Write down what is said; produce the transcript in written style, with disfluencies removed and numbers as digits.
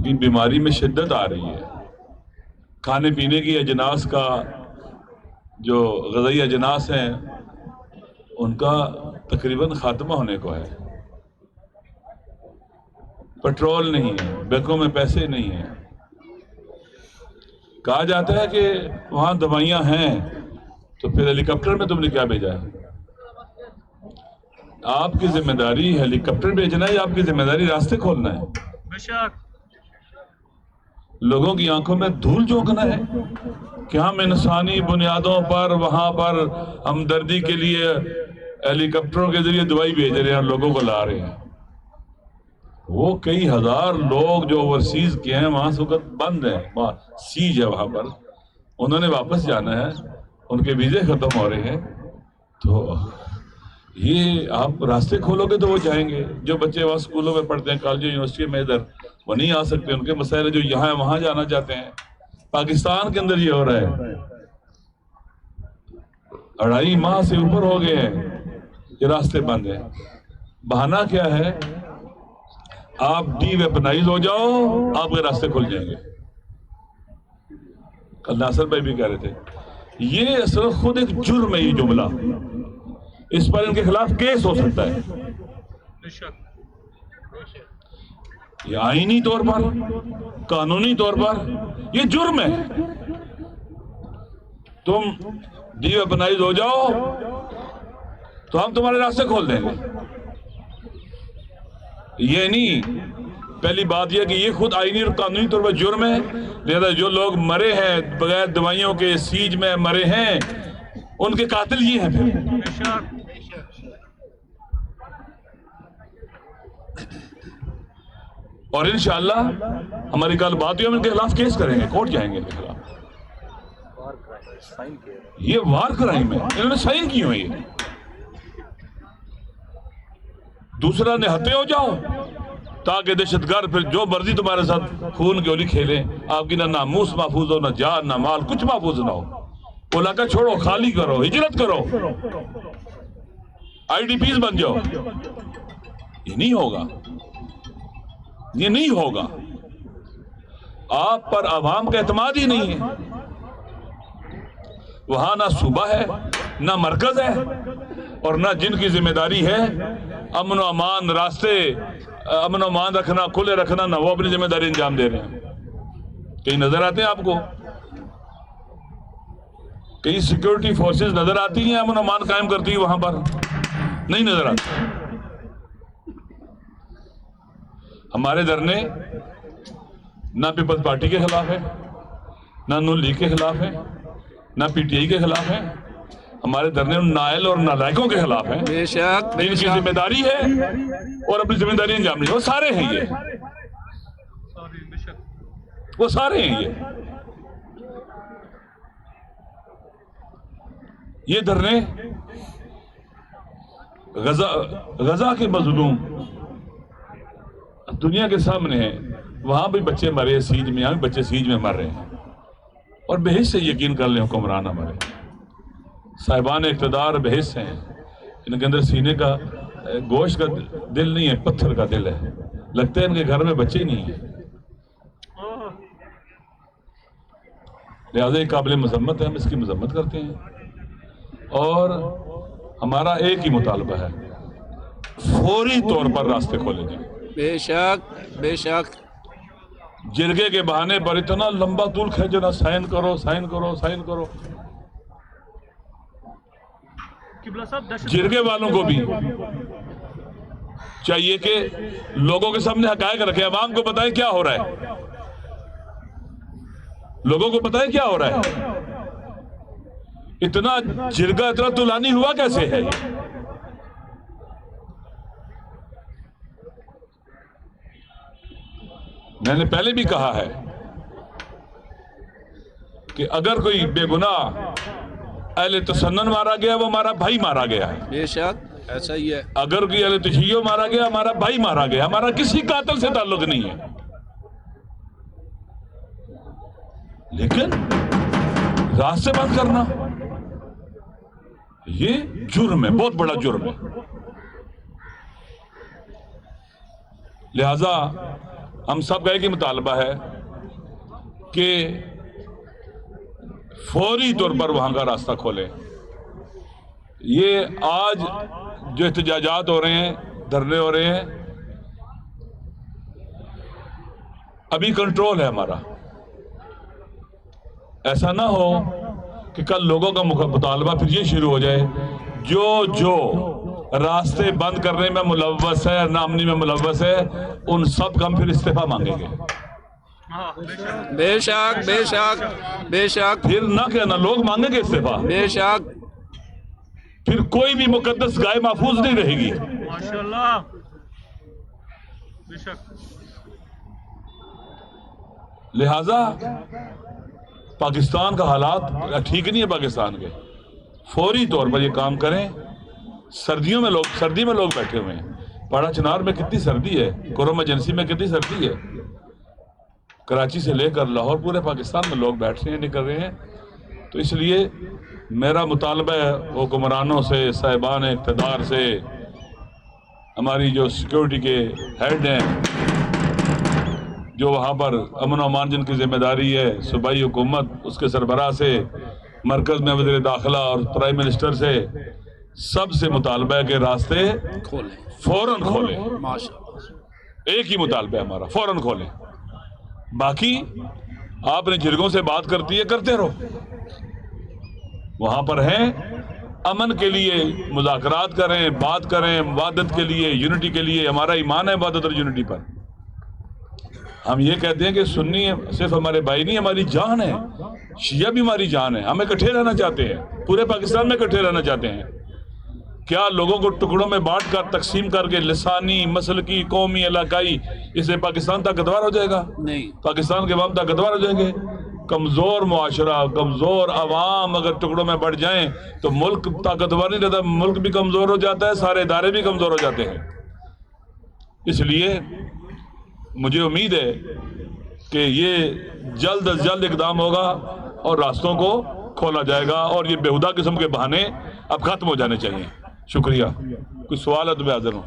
کی بیماری میں شدت آ رہی ہے، کھانے پینے کی اجناس کا جو غذائی اجناس ہیں ان کا تقریباً خاتمہ ہونے کو ہے، پیٹرول نہیں ہے، بینکوں میں پیسے نہیں ہیں، کہا جاتا ہے کہ وہاں دوائیاں ہیں تو پھر ہیلی کاپٹر میں تم نے کیا بھیجا ہے؟ آپ کی ذمہ داری ہیلی کاپٹر بھیجنا ہے یا آپ کی ذمہ داری راستے کھولنا ہے؟ لوگوں کی آنکھوں میں دھول جھونکنا ہے کہ ہم انسانی بنیادوں پر وہاں پر ہمدردی کے لیے ہیلی کاپٹروں کے ذریعے دوائی بھیج رہے ہیں اور لوگوں کو لا رہے ہیں۔ وہ کئی ہزار لوگ جو اوورسیز کے ہیں وہاں سے وقت بند ہیں، وہاں سیج ہے، وہاں پر انہوں نے واپس جانا ہے، ان کے ویزے ختم ہو رہے ہیں، تو یہ آپ راستے کھولو گے تو وہ جائیں گے۔ جو بچے وہاں اسکولوں میں پڑھتے ہیں، کالج یونیورسٹی میں، ادھر وہ نہیں آ سکتے، ان کے مسائل جو یہاں وہاں جانا چاہتے ہیں۔ پاکستان کے اندر یہ ہو رہا ہے، 2.5 ماہ سے اوپر ہو گئے ہیں یہ راستے بند ہیں۔ بہانہ کیا ہے؟ آپ ڈی ویپنائز ہو جاؤ، آپ کے راستے کھل جائیں گے۔ کل ناصر بھائی بھی کہہ رہے تھے یہ اصل خود ایک جرم ہے، یہ جملہ، اس پر ان کے خلاف کیس ہو سکتا ہے، یہ آئینی طور پر، قانونی طور پر یہ جرم ہے۔ تم ڈی ویپنائز ہو جاؤ تو ہم تمہارے راستے کھول دیں گے۔ یہ نہیں، پہلی بات یہ کہ یہ خود آئینی اور قانونی طور پر جرم ہے، لہذا جو لوگ مرے ہیں بغیر دوائیوں کے سیج میں مرے ہیں ان کے قاتل یہ ہیں۔ پھر اور انشاءاللہ ہماری کل بات ہوئی، ہم ان کے خلاف کیس کریں گے، کورٹ جائیں گے ان کے خلاف۔ یہ وار کرائم ہے، انہوں نے سائن کی ہوئی ہے۔ دوسرا نہتے ہو جاؤ تاکہ دہشت گرد پھر جو مرضی تمہارے ساتھ خون کی ہولی کھیلیں، آپ کی نہ ناموس محفوظ ہو، نہ جان نہ مال، کچھ محفوظ نہ ہو۔ وہ علاقہ چھوڑو، خالی کرو، ہجرت کرو، آئی ڈی پیز بن جاؤ۔ یہ نہیں ہوگا، یہ نہیں ہوگا۔ آپ پر عوام کا اعتماد ہی نہیں ہے، وہاں نہ صوبہ ہے نہ مرکز ہے، اور نہ جن کی ذمہ داری ہے امن و امان، راستے امن و امان رکھنا، کھلے رکھنا، نہ وہ اپنی ذمہ داری انجام دے رہے ہیں۔ کہیں نظر آتے ہیں آپ کو؟ کئی سیکیورٹی فورسز نظر آتی ہیں امن و امان قائم کرتی ہیں وہاں پر؟ نہیں نظر آتی۔ ہمارے دھرنے نہ پیپلز پارٹی کے خلاف ہے، نہ نون لیگ کے خلاف ہے، نہ پی ٹی آئی کے خلاف ہے، ہمارے دھرنے نائل اور نالائقوں کے خلاف ہیں، جن کی ذمہ داری ہے اور اپنی ذمہ داری انجام نہیں۔ وہ سارے ہیں یہ، وہ سارے ہیں یہ دھرنے غزہ کے مظلوم دنیا کے سامنے ہیں، وہاں بھی بچے مرے سیج میں، یہاں بھی بچے سیج میں مر رہے ہیں، اور بحث سے یقین کر لیں حکمران ہمارے صاحبان اقتدار بحث ہیں، ان کے اندر سینے کا گوشت کا دل نہیں ہے، پتھر کا دل ہے، لگتا ہے ان کے گھر میں بچے نہیں ہیں، لہذا یہ قابل مذمت ہے، ہم اس کی مذمت کرتے ہیں، اور ہمارا ایک ہی مطالبہ ہے، فوری طور پر راستے کھولے جائیں۔ بے شک بے شک۔ جرگے کے بہانے پر اتنا لمبا طول کھینچنا، سائن کرو سائن کرو سائن کرو۔ جرگے والوں کو بھی چاہیے کہ لوگوں کے سامنے حقائق رکھیں، عوام کو بتائیں کیا ہو رہا ہے، لوگوں کو بتائیں کیا ہو رہا ہے۔ اتنا جرگہ اتنا طولانی ہوا کیسے ہے؟ میں نے پہلے بھی کہا ہے کہ اگر کوئی بے گناہ اہل تسنن مارا گیا وہ ہمارا بھائی مارا گیا ہے، بے شک ایسا ہی ہے۔ اگر کوئی اہل تشیع مارا گیا ہمارا بھائی مارا گیا، ہمارا کسی قاتل سے تعلق نہیں ہے، لیکن راستے بند کرنا یہ جرم ہے، بہت بڑا جرم ہے۔ لہذا ہم سب کا ایک ہی مطالبہ ہے کہ فوری طور پر وہاں کا راستہ کھولیں. یہ آج جو احتجاجات ہو رہے ہیں، دھرنے ہو رہے ہیں، ابھی کنٹرول ہے ہمارا. ایسا نہ ہو کہ کل لوگوں کا مطالبہ پھر یہ شروع ہو جائے جو راستے بند کرنے میں ملوث ہے، نامنی میں ملوث ہے، ان سب کا ہم پھر استعفیٰ مانگیں گے. بے شک بے شک بے شک پھر نہ کہنا لوگ مانگیں گے استعفیٰ، بے شک. پھر کوئی بھی مقدس گائے محفوظ نہیں رہے گی. ماشاءاللہ. بے شک. لہذا پاکستان کا حالات ٹھیک نہیں ہے. پاکستان کے فوری طور پر یہ کام کریں. سردی میں لوگ بیٹھے ہوئے ہیں. پاڑا چنار میں کتنی سردی ہے، کورونا ایجنسی میں کتنی سردی ہے. کراچی سے لے کر لاہور پورے پاکستان میں لوگ بیٹھ رہے ہیں، نکل رہے ہیں. تو اس لیے میرا مطالبہ ہے حکمرانوں سے، صاحبان اقتدار سے، ہماری جو سیکیورٹی کے ہیڈ ہیں، جو وہاں پر امن و امان جن کی ذمہ داری ہے، صوبائی حکومت اس کے سربراہ سے، مرکز میں وزیر داخلہ اور پرائم منسٹر سے، سب سے مطالبہ ہے کہ راستے کھولیں فوراً کھولیں. ماشاءاللہ. ایک ہی مطالبہ ہے ہمارا، فوراً کھولیں. باقی آپ نے جرگوں سے بات کرتی ہے، کرتے رہو. وہاں پر ہیں امن کے لیے مذاکرات کریں، بات کریں، وحدت کے لیے، یونٹی کے لیے. ہمارا ایمان ہے وحدت اور یونٹی پر. ہم یہ کہتے ہیں کہ سنی صرف ہمارے بھائی نہیں، ہماری جان ہے. شیعہ بھی ہماری جان ہے. ہم اکٹھے رہنا چاہتے ہیں، پورے پاکستان میں اکٹھے رہنا چاہتے ہیں. کیا لوگوں کو ٹکڑوں میں بانٹ کر تقسیم کر کے لسانی، مسلکی، قومی، علاقائی، اس سے پاکستان طاقتور ہو جائے گا؟ نہیں. پاکستان کے عوام طاقتور ہو جائیں گے؟ کمزور معاشرہ، کمزور عوام اگر ٹکڑوں میں بڑھ جائیں تو ملک طاقتور نہیں رہتا، ملک بھی کمزور ہو جاتا ہے، سارے ادارے بھی کمزور ہو جاتے ہیں. اس لیے مجھے امید ہے کہ یہ جلد از جلد اقدام ہوگا اور راستوں کو کھولا جائے گا، اور یہ بیہودہ قسم کے بہانے اب ختم ہو جانے چاہیے. شکریہ. کوئی سوال ہے تو میں حاضر ہوں.